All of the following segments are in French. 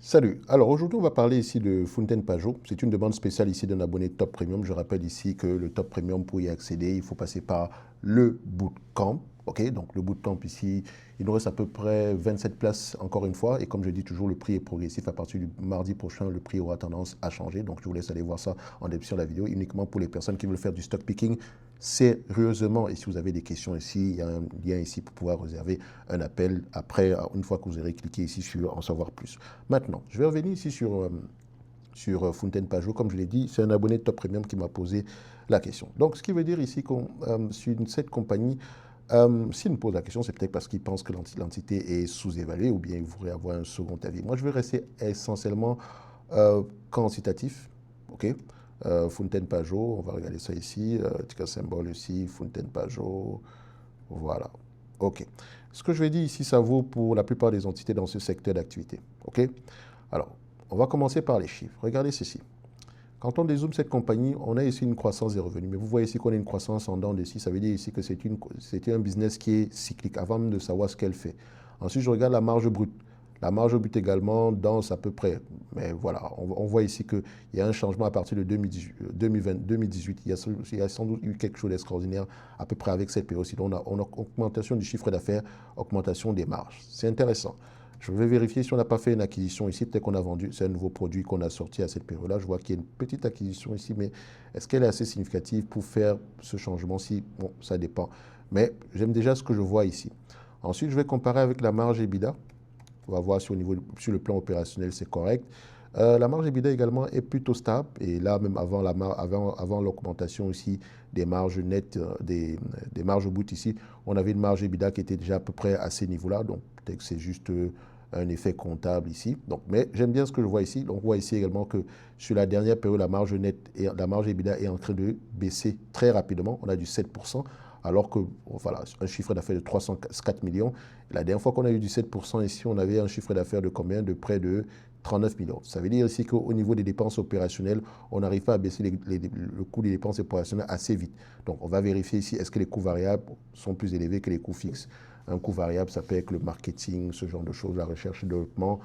Salut. Alors aujourd'hui, on va parler ici de Fountaine Pajot. C'est une demande spéciale ici d'un abonné Top Premium. Je rappelle ici que le Top Premium, pour y accéder, il faut passer par le Bootcamp. Ok, donc le Bootcamp ici, il nous reste à peu près 27 places encore une fois. Et comme je dis toujours, le prix est progressif. À partir du mardi prochain, le prix aura tendance à changer. Donc je vous laisse aller voir ça en description de la vidéo. Uniquement pour les personnes qui veulent faire du stock picking sérieusement. Et si vous avez des questions ici, il y a un lien ici pour pouvoir réserver un appel après, une fois que vous aurez cliqué ici sur en savoir plus. Maintenant, je vais revenir ici sur Fountaine Pajot. Comme je l'ai dit, c'est un abonné de Top Premium qui m'a posé la question. Donc, ce qui veut dire ici qu'on sur cette compagnie, s'il me pose la question, c'est peut-être parce qu'il pense que l'entité est sous-évaluée ou bien il voudrait avoir un second avis. Moi, je vais rester essentiellement quantitatif. OK? Fountaine Pajot, on va regarder ça ici. Ticker symbole ici, Fountaine Pajot. Voilà. OK. Ce que je vais dire ici, ça vaut pour la plupart des entités dans ce secteur d'activité. OK? Alors, on va commencer par les chiffres. Regardez ceci. Quand on dézoome cette compagnie, on a ici une croissance des revenus. Mais vous voyez ici qu'on a une croissance en dents de scie. Ça veut dire ici que c'est un business qui est cyclique, avant même de savoir ce qu'elle fait. Ensuite, je regarde la marge brute. La marge brute également danse à peu près. Mais voilà, on voit ici qu'il y a un changement à partir de 2018. Il y a sans doute eu quelque chose d'extraordinaire à peu près avec cette période-ci. On a augmentation du chiffre d'affaires, augmentation des marges. C'est intéressant. Je vais vérifier si on n'a pas fait une acquisition ici. Peut-être qu'on a vendu. C'est un nouveau produit qu'on a sorti à cette période-là. Je vois qu'il y a une petite acquisition ici, mais est-ce qu'elle est assez significative pour faire ce changement-ci? Bon, ça dépend. Mais j'aime déjà ce que je vois ici. Ensuite, je vais comparer avec la marge EBITDA. On va voir si sur le plan opérationnel, c'est correct. La marge EBITDA également est plutôt stable. Et là, même avant l'augmentation ici des marges nettes, des marges brutes ici, on avait une marge EBITDA qui était déjà à peu près à ces niveaux-là. Donc, peut-être que c'est juste un effet comptable ici. Donc, mais j'aime bien ce que je vois ici. Donc, on voit ici également que sur la dernière période, la marge nette et la marge EBITDA est en train de baisser très rapidement. On a du 7%. Alors que, voilà, un chiffre d'affaires de 304 millions. La dernière fois qu'on a eu du 7% ici, on avait un chiffre d'affaires de combien? De près de 39 millions. Ça veut dire ici qu'au niveau des dépenses opérationnelles, on n'arrive pas à baisser le coût des dépenses opérationnelles assez vite. Donc, on va vérifier ici, est-ce que les coûts variables sont plus élevés que les coûts fixes? Un coût variable, ça peut être le marketing, ce genre de choses, la recherche et développement.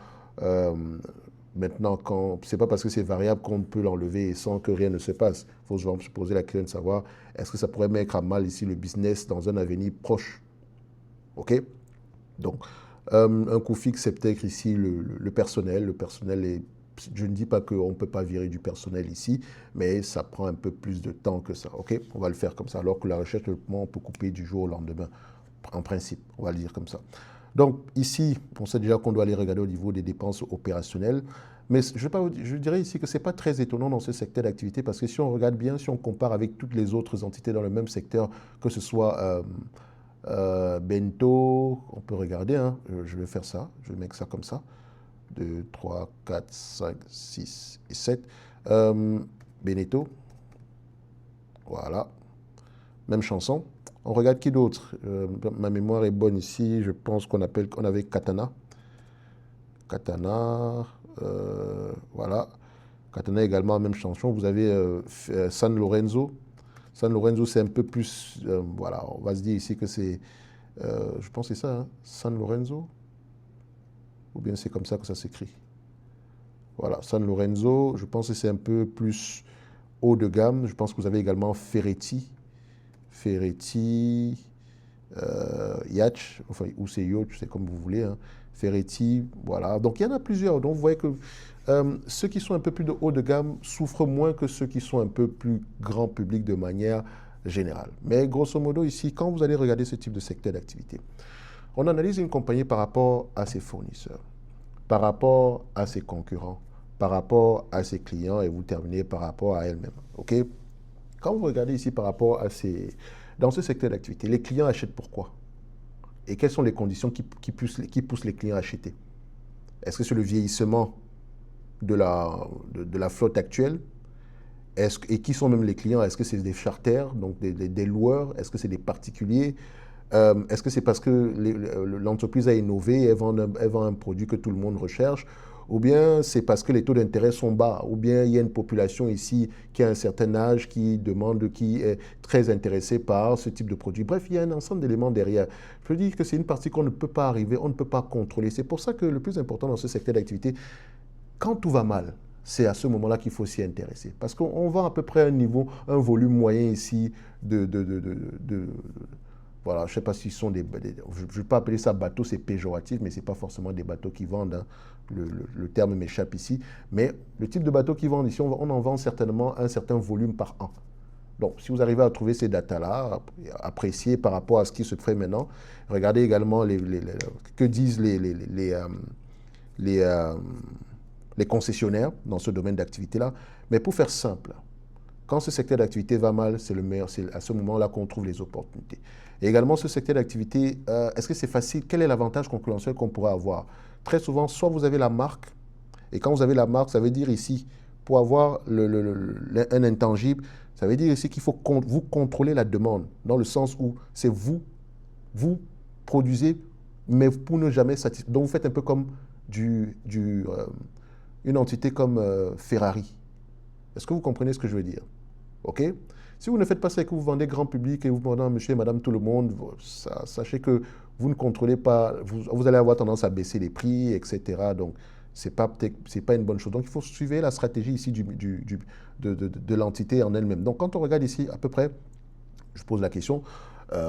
Maintenant, ce n'est pas parce que c'est variable qu'on peut l'enlever sans que rien ne se passe. Il faut se poser la question de savoir, est-ce que ça pourrait mettre à mal ici le business dans un avenir proche? OK? Donc, un coût fixe, c'est peut-être ici le personnel. Le personnel est... Je ne dis pas qu'on ne peut pas virer du personnel ici, mais ça prend un peu plus de temps que ça. OK? On va le faire comme ça. Alors que la recherche et le développement, on peut couper du jour au lendemain. En principe, on va le dire comme ça. Donc ici, on sait déjà qu'on doit aller regarder au niveau des dépenses opérationnelles. Mais je dirais ici que ce n'est pas très étonnant dans ce secteur d'activité parce que si on regarde bien, si on compare avec toutes les autres entités dans le même secteur, que ce soit Bento, on peut regarder, hein, je vais faire ça, je vais mettre ça comme ça, 2, 3, 4, 5, 6 et 7. Beneteau, voilà, même chanson. On regarde qui d'autre? Ma mémoire est bonne ici, je pense qu'on avait Katana. Katana, voilà. Katana également, même chanson. Vous avez San Lorenzo. San Lorenzo, c'est un peu plus, voilà, on va se dire ici que c'est, je pense que c'est ça, hein, San Lorenzo, ou bien c'est comme ça que ça s'écrit. Voilà, San Lorenzo, je pense que c'est un peu plus haut de gamme. Je pense que vous avez également Ferretti. Ferretti, Yatch, enfin, ou c'est Yacht, c'est comme vous voulez, hein. Ferretti, voilà. Donc il y en a plusieurs. Donc vous voyez que ceux qui sont un peu plus de haut de gamme souffrent moins que ceux qui sont un peu plus grand public de manière générale. Mais grosso modo, ici, quand vous allez regarder ce type de secteur d'activité, on analyse une compagnie par rapport à ses fournisseurs, par rapport à ses concurrents, par rapport à ses clients et vous terminez par rapport à elle-même. OK? Quand vous regardez ici par rapport à dans ce secteur d'activité, les clients achètent pourquoi? Et quelles sont les conditions qui poussent les clients à acheter? Est-ce que c'est le vieillissement de la flotte actuelle? Et qui sont même les clients? Est-ce que c'est des charters, donc des loueurs? Est-ce que c'est des particuliers? Est-ce que c'est parce que l'entreprise a innové et elle vend un produit que tout le monde recherche? Ou bien c'est parce que les taux d'intérêt sont bas? Ou bien il y a une population ici qui a un certain âge, qui est très intéressée par ce type de produit? Bref, il y a un ensemble d'éléments derrière. Je veux dire que c'est une partie qu'on ne peut pas arriver, on ne peut pas contrôler. C'est pour ça que le plus important dans ce secteur d'activité, Quand tout va mal, c'est à ce moment-là qu'il faut s'y intéresser. Parce qu'on vend à peu près un volume moyen ici voilà, je ne sais pas s'ils sont je ne vais pas appeler ça bateau, c'est péjoratif, mais ce n'est pas forcément des bateaux qui vendent, hein. Le terme m'échappe ici. Mais le type de bateau qu'ils vendent ici, on en vend certainement un certain volume par an. Donc, si vous arrivez à trouver ces datas-là, apprécier par rapport à ce qui se fait maintenant, regardez également que disent les, euh, les concessionnaires dans ce domaine d'activité-là. Mais pour faire simple, quand ce secteur d'activité va mal, c'est le meilleur, c'est à ce moment-là qu'on trouve les opportunités. Et également, ce secteur d'activité, est-ce que c'est facile? Quel est l'avantage concurrentiel qu'on pourra avoir? Très souvent, soit vous avez la marque, et quand vous avez la marque, ça veut dire ici, pour avoir un intangible, ça veut dire ici qu'il faut vous contrôler la demande, dans le sens où c'est vous produisez, mais pour ne jamais satisfaire. Donc vous faites un peu comme une entité comme Ferrari. Est-ce que vous comprenez ce que je veux dire? OK? Si vous ne faites pas ça et que vous vendez grand public et vous vendez à monsieur et madame tout le monde, sachez que vous ne contrôlez pas, vous allez avoir tendance à baisser les prix, etc. Donc, c'est pas une bonne chose. Donc, il faut suivre la stratégie ici de l'entité en elle-même. Donc, quand on regarde ici, à peu près, je pose la question,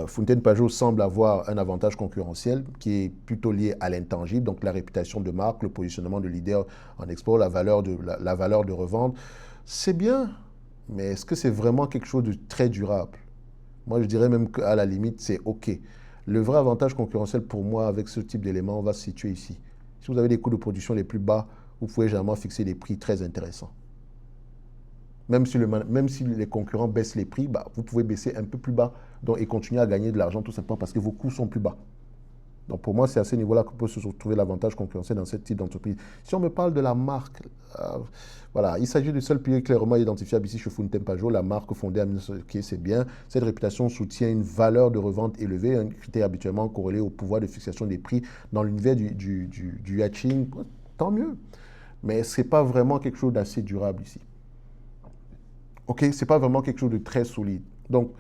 Fountaine Pajot semble avoir un avantage concurrentiel qui est plutôt lié à l'intangible, donc la réputation de marque, le positionnement de leader en export, la valeur de revente. C'est bien, mais est-ce que c'est vraiment quelque chose de très durable? Moi, je dirais même qu'à la limite, c'est OK. Le vrai avantage concurrentiel pour moi avec ce type d'élément, va se situer ici. Si vous avez des coûts de production les plus bas, vous pouvez généralement fixer des prix très intéressants. Même si les concurrents baissent les prix, vous pouvez baisser un peu plus bas et continuer à gagner de l'argent tout simplement parce que vos coûts sont plus bas. Donc pour moi, c'est à ce niveau-là que peut se trouver l'avantage concurrentiel dans ce type d'entreprise. Si on me parle de la marque, voilà, il s'agit du seul pilier clairement identifiable ici chez Fountaine Pajot, la marque fondée à 1900, c'est bien. Cette réputation soutient une valeur de revente élevée, un critère habituellement corrélé au pouvoir de fixation des prix dans l'univers du hatching. Tant mieux. Mais ce n'est pas vraiment quelque chose d'assez durable ici. OK, ce n'est pas vraiment quelque chose de très solide. Donc,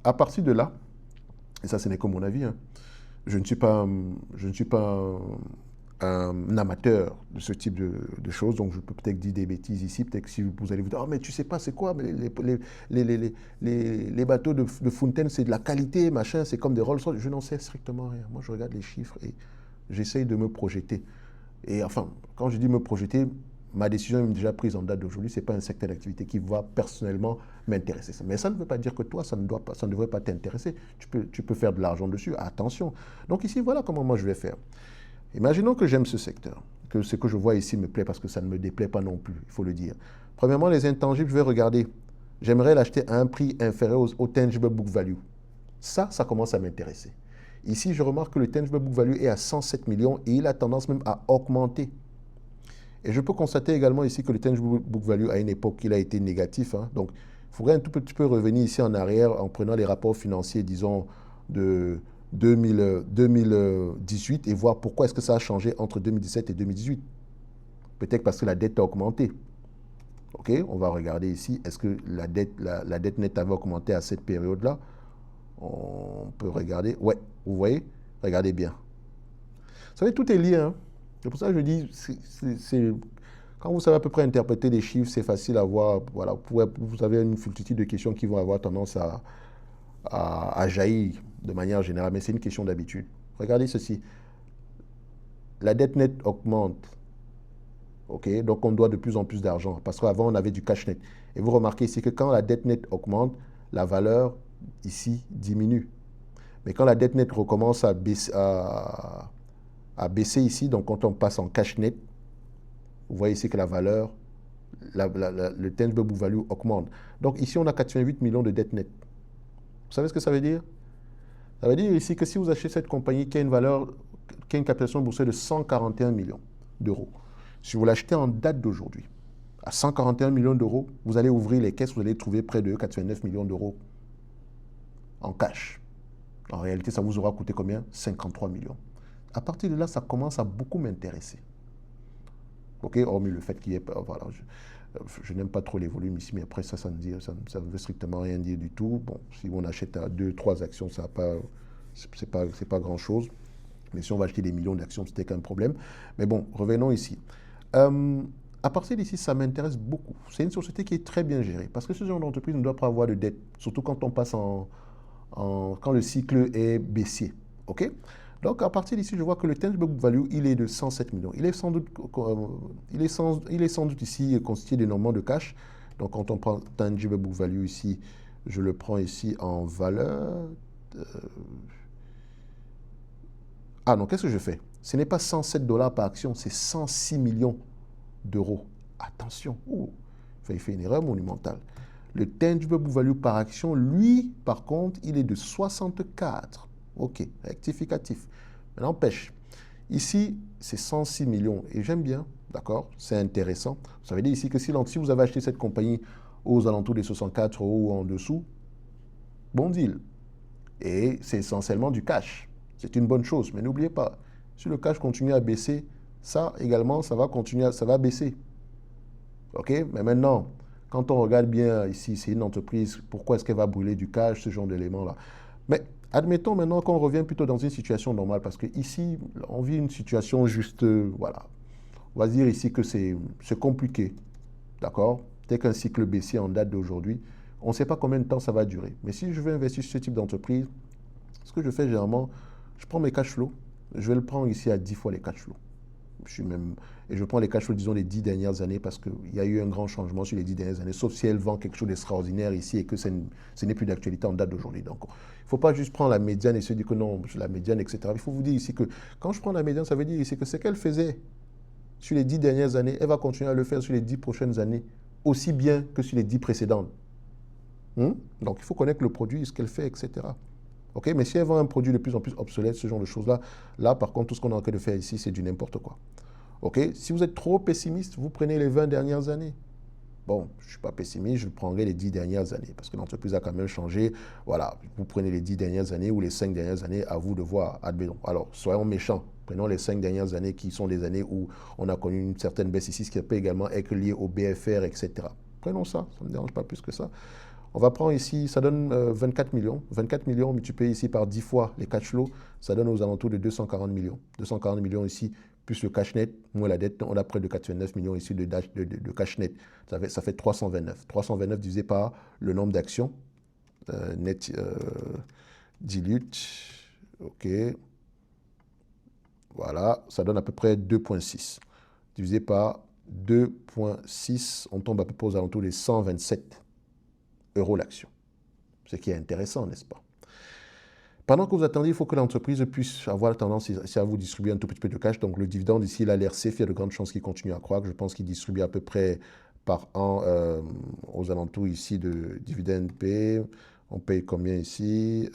à partir de là, et ça, ce n'est que mon avis, hein, je ne suis pas un amateur de ce type de choses, donc je peux peut-être dire des bêtises ici, peut-être que si vous allez vous dire, oh mais tu sais pas c'est quoi, mais les bateaux de Fountaine, c'est de la qualité, machin, c'est comme des Rolls-Royce, je n'en sais strictement rien. Moi, je regarde les chiffres et j'essaye de me projeter. Et enfin, quand je dis me projeter, ma décision est déjà prise en date d'aujourd'hui. Ce n'est pas un secteur d'activité qui va personnellement m'intéresser. Mais ça ne veut pas dire que toi, ça ne devrait pas t'intéresser. Tu peux faire de l'argent dessus. Attention. Donc ici, voilà comment moi je vais faire. Imaginons que j'aime ce secteur, que ce que je vois ici me plaît parce que ça ne me déplaît pas non plus, il faut le dire. Premièrement, les intangibles, je vais regarder. J'aimerais l'acheter à un prix inférieur au tangible book value. Ça commence à m'intéresser. Ici, je remarque que le tangible book value est à 107 millions et il a tendance même à augmenter. Et je peux constater également ici que le tangible book value, à une époque, il a été négatif. Hein. Donc, il faudrait un tout petit peu revenir ici en arrière en prenant les rapports financiers, disons, de 2018 et voir pourquoi est-ce que ça a changé entre 2017 et 2018. Peut-être parce que la dette a augmenté. OK, on va regarder ici, est-ce que la dette nette avait augmenté à cette période-là? On peut regarder. Ouais, vous voyez? Regardez bien. Vous savez, tout est lié, hein. C'est pour ça que je dis, quand vous savez à peu près interpréter les chiffres, c'est facile à voir. Voilà, vous avez une multitude de questions qui vont avoir tendance à jaillir de manière générale, mais c'est une question d'habitude. Regardez ceci. La dette nette augmente. OK, donc on doit de plus en plus d'argent, parce qu'avant on avait du cash net. Et vous remarquez ici que quand la dette nette augmente, la valeur ici diminue. Mais quand la dette nette recommence à baisser ici, donc quand on passe en cash net, vous voyez ici que la valeur, le tangible book value augmente. Donc ici, on a 88 millions de dettes nettes. Vous savez ce que ça veut dire? Ça veut dire ici que si vous achetez cette compagnie qui a une valeur, qui a une capitalisation boursière de 141 millions d'euros, si vous l'achetez en date d'aujourd'hui, à 141 millions d'euros, vous allez ouvrir les caisses, vous allez trouver près de 89 millions d'euros en cash. En réalité, ça vous aura coûté combien? 53 millions. À partir de là, ça commence à beaucoup m'intéresser. OK, hormis le fait qu'il y ait... Voilà, je n'aime pas trop les volumes ici, mais après, ça ne veut strictement rien dire du tout. Bon, si on achète à 2-3 actions, ça c'est pas grand-chose. Mais si on va acheter des millions d'actions, c'était qu'un problème. Mais bon, revenons ici. Euh, à partir d'ici, ça m'intéresse beaucoup. C'est une société qui est très bien gérée parce que ce genre d'entreprise ne doit pas avoir de dette, surtout quand on passe quand le cycle est baissier. OK? Donc, à partir d'ici, je vois que le tangible book value, il est de 107 millions. Il est sans doute ici constitué d'énormément de cash. Donc, quand on prend tangible book value ici, je le prends ici en valeur. euh, Ah non, qu'est-ce que je fais? Ce n'est pas 107 dollars par action, c'est 106 millions d'euros. Attention, il fait une erreur monumentale. Le tangible book value par action, lui, par contre, il est de 64. OK, rectificatif. Mais n'empêche, ici, c'est 106 millions. Et j'aime bien, d'accord? C'est intéressant. Ça veut dire ici que si vous avez acheté cette compagnie aux alentours des 64 euros ou en dessous, bon deal. Et c'est essentiellement du cash. C'est une bonne chose. Mais n'oubliez pas, si le cash continue à baisser, ça également, ça va continuer, ça va baisser. OK? Mais maintenant, quand on regarde bien ici, c'est une entreprise, pourquoi est-ce qu'elle va brûler du cash, ce genre d'éléments-là? Mais admettons maintenant qu'on revient plutôt dans une situation normale, parce que ici, on vit une situation juste, voilà. On va dire ici que c'est compliqué, d'accord? Dès qu'un cycle baissier en date d'aujourd'hui, on ne sait pas combien de temps ça va durer. Mais si je veux investir sur ce type d'entreprise, ce que je fais généralement, je prends mes cash flows, je vais le prendre ici à 10 fois les cash flows. Et je prends les cash flows, disons, des 10 dernières années parce qu'il y a eu un grand changement sur les 10 dernières années, sauf si elle vend quelque chose d'extraordinaire ici et que ce n'est plus d'actualité en date d'aujourd'hui. Donc, il ne faut pas juste prendre la médiane et se dire que non, la médiane, etc. Il faut vous dire ici que quand je prends la médiane, ça veut dire ici que ce qu'elle faisait sur les 10 dernières années, elle va continuer à le faire sur les 10 prochaines années, aussi bien que sur les 10 précédentes. Donc, il faut connaître le produit, ce qu'elle fait, etc. OK? Mais si elle vend un produit de plus en plus obsolète, ce genre de choses-là, là, par contre, tout ce qu'on est en train de faire ici, c'est du n'importe quoi. OK? Si vous êtes trop pessimiste, vous prenez les 20 dernières années. Bon, je ne suis pas pessimiste, je prendrai les 10 dernières années parce que l'entreprise a quand même changé. Voilà, vous prenez les 10 dernières années ou les 5 dernières années, à vous de voir. Admettons. Alors, soyons méchants. Prenons les 5 dernières années qui sont des années où on a connu une certaine baisse ici, ce qui peut également être lié au BFR, etc. Prenons ça, ça ne me dérange pas plus que ça. On va prendre ici, ça donne 24 millions. 24 millions multiplié ici par 10 fois les cash flows, ça donne aux alentours de 240 millions. 240 millions ici, plus le cash net, moins la dette, on a près de 89 millions ici de cash net. Ça fait 329. 329 divisé par le nombre d'actions. Net dilute. OK. Voilà, ça donne à peu près 2,6. Divisé par 2,6, on tombe à peu près aux alentours des 127 euros l'action. Ce qui est intéressant, n'est-ce pas? Pendant que vous attendez, il faut que l'entreprise puisse avoir tendance à vous distribuer un tout petit peu de cash. Donc le dividende ici, l'ALRC, il y a de grandes chances qu'il continue à croître. Je pense qu'il distribue à peu près par an aux alentours ici de dividende payé. On paye combien ici?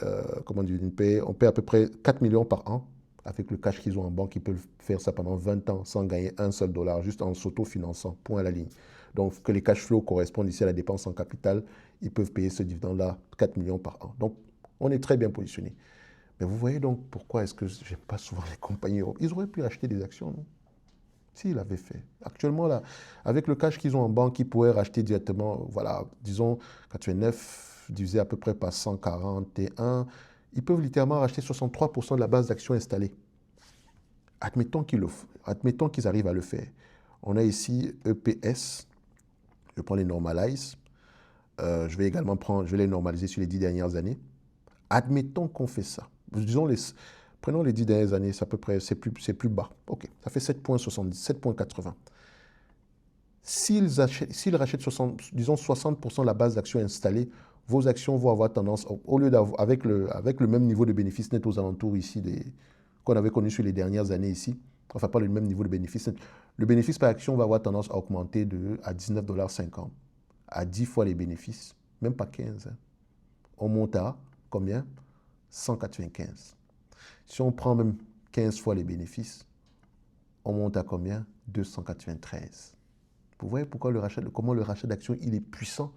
Comment dividende payé? On paye à peu près 4 millions par an. Avec le cash qu'ils ont en banque, ils peuvent faire ça pendant 20 ans sans gagner un seul dollar, juste en s'autofinançant, point à la ligne. Donc que les cash flows correspondent ici à la dépense en capital, ils peuvent payer ce dividende-là 4 millions par an. Donc on est très bien positionné. Mais vous voyez donc pourquoi est-ce que je n'aime pas souvent les compagnies européennes. Ils auraient pu acheter des actions, non? S'ils l'avaient fait. Actuellement, là, avec le cash qu'ils ont en banque, ils pourraient racheter directement, voilà, disons 89 divisé à peu près par 141. Ils peuvent littéralement racheter 63% de la base d'actions installée. Admettons qu'ils arrivent à le faire. On a ici EPS. Je prends les normalize. Je vais les normaliser sur les 10 dernières années. Admettons qu'on fait ça. Prenons les 10 dernières années, c'est à peu près, c'est plus bas. OK, ça fait 7,70, 7,80. S'ils rachètent 60% de la base d'actions installée, vos actions vont avoir tendance, au lieu d'avoir, avec le même niveau de bénéfice net aux alentours ici, qu'on avait connu sur les dernières années ici, enfin pas le même niveau de bénéfice net, le bénéfice par action va avoir tendance à augmenter à 19,50 $, à 10 fois les bénéfices, même pas 15. Hein. On monte à combien? 195. Si on prend même 15 fois les bénéfices, on monte à combien? 293. Vous voyez comment le rachat d'actions, il est puissant.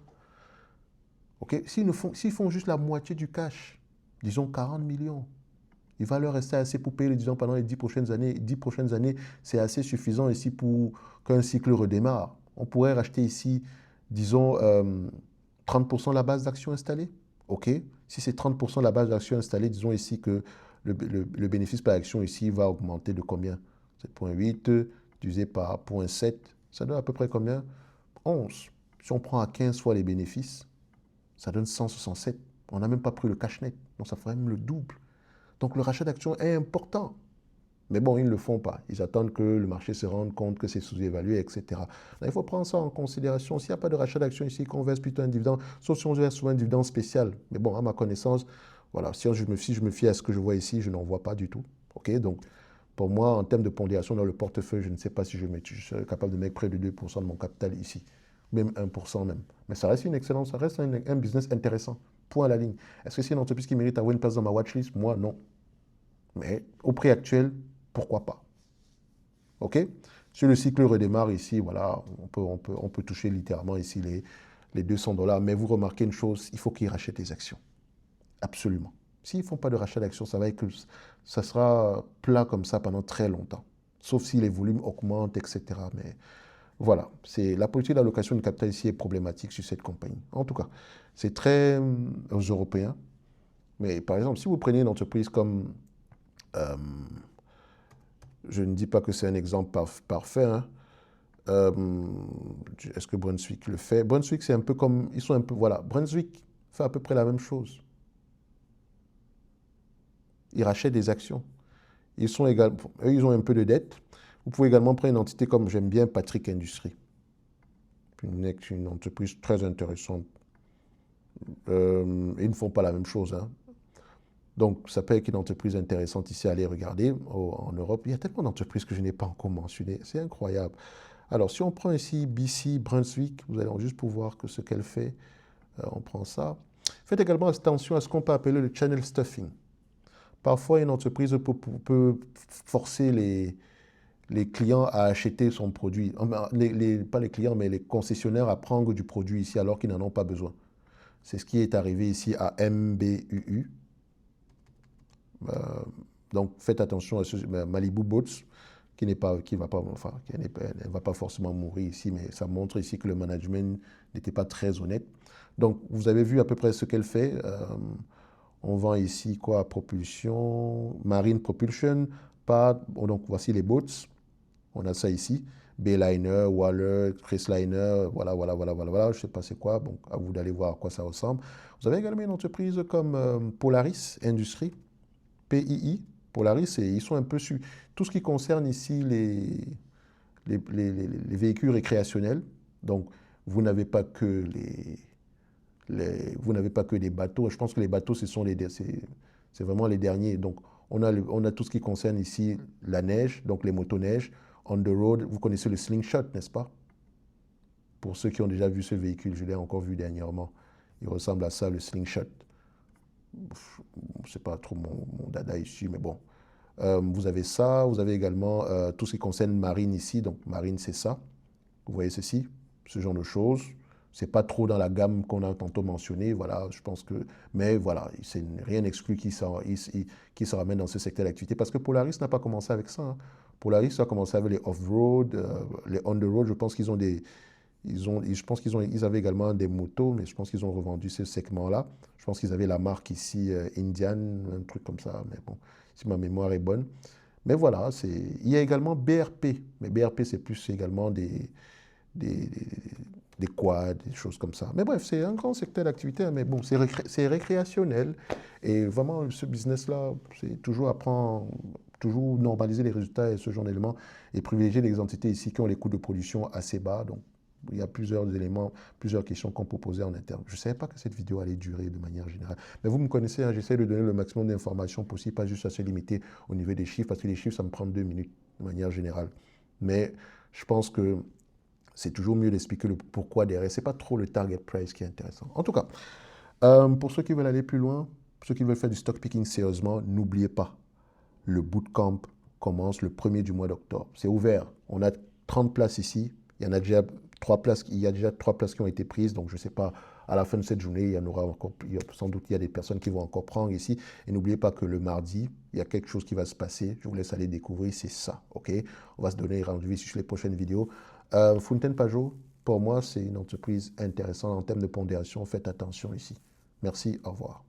Okay? S'ils font juste la moitié du cash, disons 40 millions, il va leur rester assez pour payer les dividendes pendant les 10 prochaines années. 10 prochaines années, c'est assez suffisant ici pour qu'un cycle redémarre. On pourrait racheter ici, disons, 30% de la base d'actions installée. OK? Si c'est 30% de la base d'actions installée, disons ici que le bénéfice par action ici va augmenter de combien? 7,8 divisé par 0,7, ça donne à peu près combien? 11. Si on prend à 15 fois les bénéfices, ça donne 167. On n'a même pas pris le cash net, donc ça ferait même le double. Donc le rachat d'actions est important. Mais bon, ils ne le font pas. Ils attendent que le marché se rende compte que c'est sous-évalué, etc. Là, il faut prendre ça en considération. S'il n'y a pas de rachat d'actions ici, qu'on verse plutôt un dividende, sauf si on verse souvent un dividende spécial. Mais bon, à ma connaissance, voilà, si je me fie à ce que je vois ici, je n'en vois pas du tout. OK? Donc, pour moi, en termes de pondération dans le portefeuille, je ne sais pas si je serais capable de mettre près de 2% de mon capital ici. Même 1% même. Mais ça reste une excellence, ça reste un business intéressant. Point à la ligne. Est-ce que c'est une entreprise qui mérite d'avoir une place dans ma watchlist? Moi, non. Mais au prix actuel, pourquoi pas? OK? Si le cycle redémarre ici, voilà, on peut toucher littéralement ici les 200 $. Mais vous remarquez une chose, il faut qu'ils rachètent des actions. Absolument. S'ils ne font pas de rachat d'actions, ça sera plat comme ça pendant très longtemps. Sauf si les volumes augmentent, etc. Mais voilà, la politique d'allocation de capital ici est problématique sur cette compagnie. En tout cas, c'est très européen. Mais par exemple, si vous prenez une entreprise comme... je ne dis pas que c'est un exemple parfait, hein. Est-ce que Brunswick le fait? Brunswick, c'est un peu comme... Ils sont un peu... Voilà, Brunswick fait à peu près la même chose. Ils rachètent des actions. Ils sont également... Eux, ils ont un peu de dette. Vous pouvez également prendre une entité comme, j'aime bien, Patrick Industries. Une entreprise très intéressante. Ils ne font pas la même chose, hein. Donc, ça peut être une entreprise intéressante ici à aller regarder en Europe. Il y a tellement d'entreprises que je n'ai pas encore mentionnées. C'est incroyable. Alors, si on prend ici BC, Brunswick, vous allez juste pour voir ce qu'elle fait. On prend ça. Faites également attention à ce qu'on peut appeler le channel stuffing. Parfois, une entreprise peut forcer les clients à acheter son produit. Pas les clients, mais les concessionnaires à prendre du produit ici alors qu'ils n'en ont pas besoin. C'est ce qui est arrivé ici à MBUU. Donc, faites attention à ce Malibu Boats, qui ne va pas forcément mourir ici, mais ça montre ici que le management n'était pas très honnête. Donc, vous avez vu à peu près ce qu'elle fait. On vend ici quoi? Propulsion, Marine Propulsion, donc voici les boats. On a ça ici. Bayliner, Waller, Chrysliner, voilà. Je ne sais pas c'est quoi. Bon, à vous d'aller voir à quoi ça ressemble. Vous avez également une entreprise comme Polaris Industries, PII. Polaris, ils sont un peu sur tout ce qui concerne ici les véhicules récréationnels. Donc, vous n'avez pas que vous n'avez pas que des bateaux. Je pense que les bateaux, c'est vraiment les derniers. Donc, on a tout ce qui concerne ici la neige, donc les motoneiges. On the road, vous connaissez le slingshot, n'est-ce pas? Pour ceux qui ont déjà vu ce véhicule, je l'ai encore vu dernièrement. Il ressemble à ça, le slingshot. C'est pas trop mon dada ici, mais bon. Vous avez ça, vous avez également tout ce qui concerne marine ici. Donc, marine, c'est ça. Vous voyez ceci, ce genre de choses. C'est pas trop dans la gamme qu'on a tantôt mentionné, voilà, je pense que... Mais voilà, c'est rien exclu qui se ramène dans ce secteur d'activité, parce que Polaris n'a pas commencé avec ça, hein. Polaris a commencé avec les off-road, les on-the-road, je pense qu'ils ont ils avaient également des motos, mais je pense qu'ils ont revendu ce segment-là. Je pense qu'ils avaient la marque ici, Indian, un truc comme ça, mais bon, si ma mémoire est bonne. Mais voilà, il y a également BRP, mais BRP, c'est plus également des quads, des choses comme ça. Mais bref, c'est un grand secteur d'activité, mais bon, c'est récréationnel. Et vraiment, ce business-là, c'est toujours apprendre, toujours normaliser les résultats et ce genre d'éléments, et privilégier les entités ici qui ont les coûts de production assez bas. Donc, il y a plusieurs éléments, plusieurs questions qu'on peut poser en interne. Je ne savais pas que cette vidéo allait durer de manière générale. Mais vous me connaissez, hein, j'essaie de donner le maximum d'informations possible, pas juste à se limiter au niveau des chiffres, parce que les chiffres, ça me prend 2 minutes de manière générale. Mais je pense que c'est toujours mieux d'expliquer le pourquoi derrière. Ce n'est pas trop le target price qui est intéressant. En tout cas, pour ceux qui veulent aller plus loin, pour ceux qui veulent faire du stock picking sérieusement, n'oubliez pas, le bootcamp commence le 1er du mois d'octobre. C'est ouvert. On a 30 places ici. Il y en a déjà 3 places, il y a déjà 3 places qui ont été prises. Donc, je ne sais pas, à la fin de cette journée, il y en aura encore, sans doute, il y a des personnes qui vont encore prendre ici. Et n'oubliez pas que le mardi, il y a quelque chose qui va se passer. Je vous laisse aller découvrir, c'est ça, OK? On va se donner rendez-vous sur les prochaines vidéos. Fountaine Pajot, pour moi, c'est une entreprise intéressante en termes de pondération. Faites attention ici. Merci, au revoir.